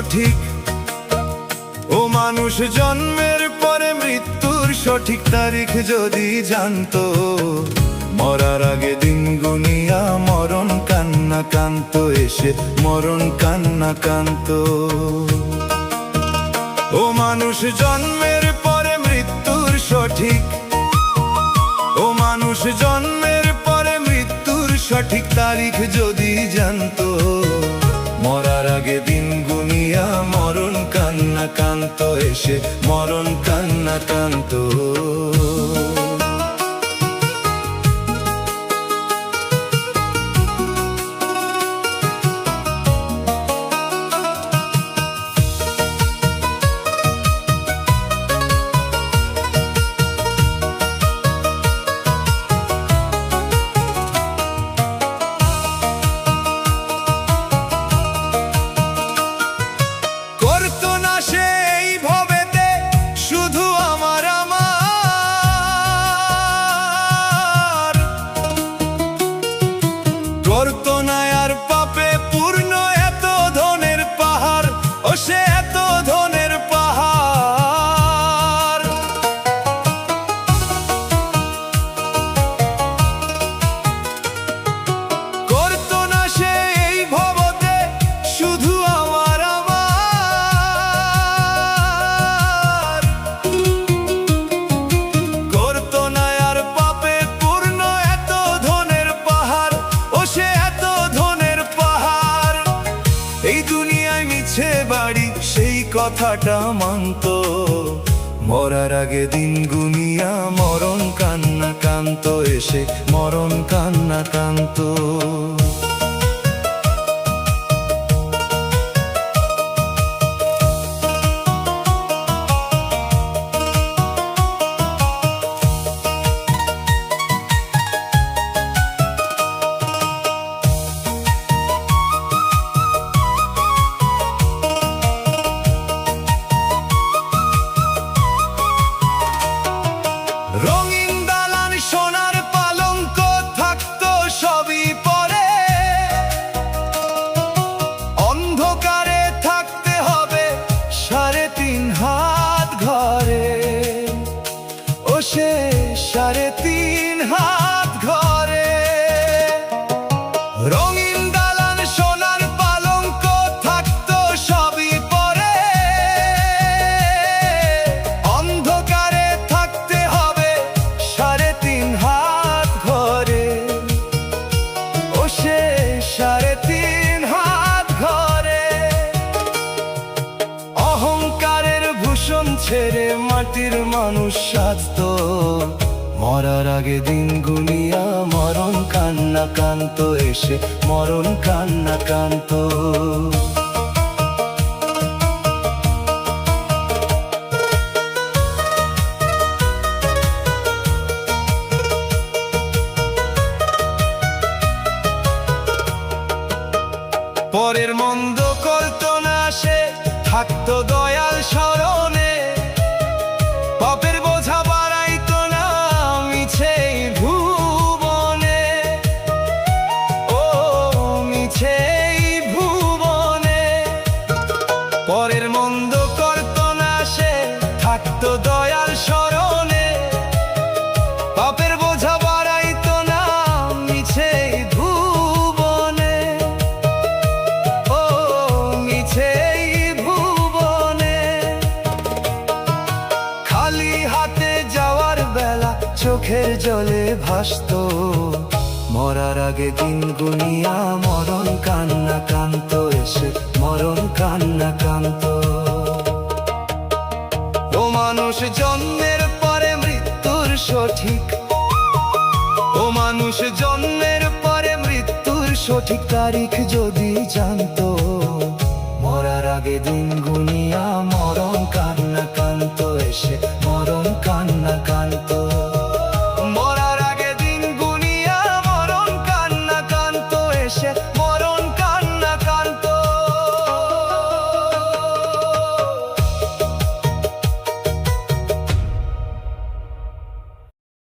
সঠিক। ও মানুষ জন্মের পরে মৃত্যুর সঠিক তারিখ যদি জানতো, মরার আগে দিন গুনিয়া মরণ কান্না কান্ত এসে মরণ কান্না কান্ত। ও মানুষ জন্মের পরে মৃত্যুর সঠিক। ও মানুষ জন্মের পরে মৃত্যুর সঠিক তারিখ যদি জানতো, মরার আগে দিন গুনিয়া মরণ কান্না কান্ত এসে মরণ কান্না কান্ত। করতো না আর পাপে পূর্ণ এত ধনের পাহাড়, ও সে এত ধনের পাহাড়। করতো না সে এই ভবতে শুধু আমার আমার। করতো না আর পাপে পূর্ণ এত ধনের পাহাড়, ও সে এত ধনের পাহাড়। এই দুনিয়ায় মিছে বাড়ি সেই কথাটা মানত, মরার আগে দিন গুনিয়া মরণ কান্না কান্ত এসে মরণ কান্না কান্ত। রঙিন দালান সোনার পালঙ্ক থাকতো সবই পরে, অন্ধকারে থাকতে হবে 3.5 হাত ঘরে। ও সে 3.5 হাত ঘরে। রঙিন দালান সোনার পালঙ্ক থাকতো সবই পরে, অন্ধকারে থাকতে হবে 3.5 হাত ঘরে। ও সে 3.5 হাত ঘরে। অহংকারের ভূষণ ছেড়ে মাটির মানুষ সাজতো, মরার আগে দিন গুনিয়া মরণ কান্না কান্ত এসে মরণ কান্না কান্ত। পরের মন্দ করতো না সে থাকতো দয়াল স্মরণে, পাপের বোঝা বাড়াইতো না মিছে ভুবনে। ও মিছে ভুবনে। পরের মন্দ করতো না সে থাকতো দয়াল স্মরণে, পাপের বোঝা বাড়াইতো না মিছে ভুবনে। ও মিছে ভুবনে। খালি হাতে যাওয়ার বেলা চোখের জলে ভাসতো, মরার আগে দিন গুনিয়া মরণ কান্না কান্ত এসে মরণ কান্না কান্ত। ও মানুষ জন্মের পরে মৃত্যুর সঠিক। ও মানুষ জন্মের পরে মৃত্যুর সঠিক তারিখ যদি জানতো, মরার আগে দিন গুনিয়া মরণ কান্না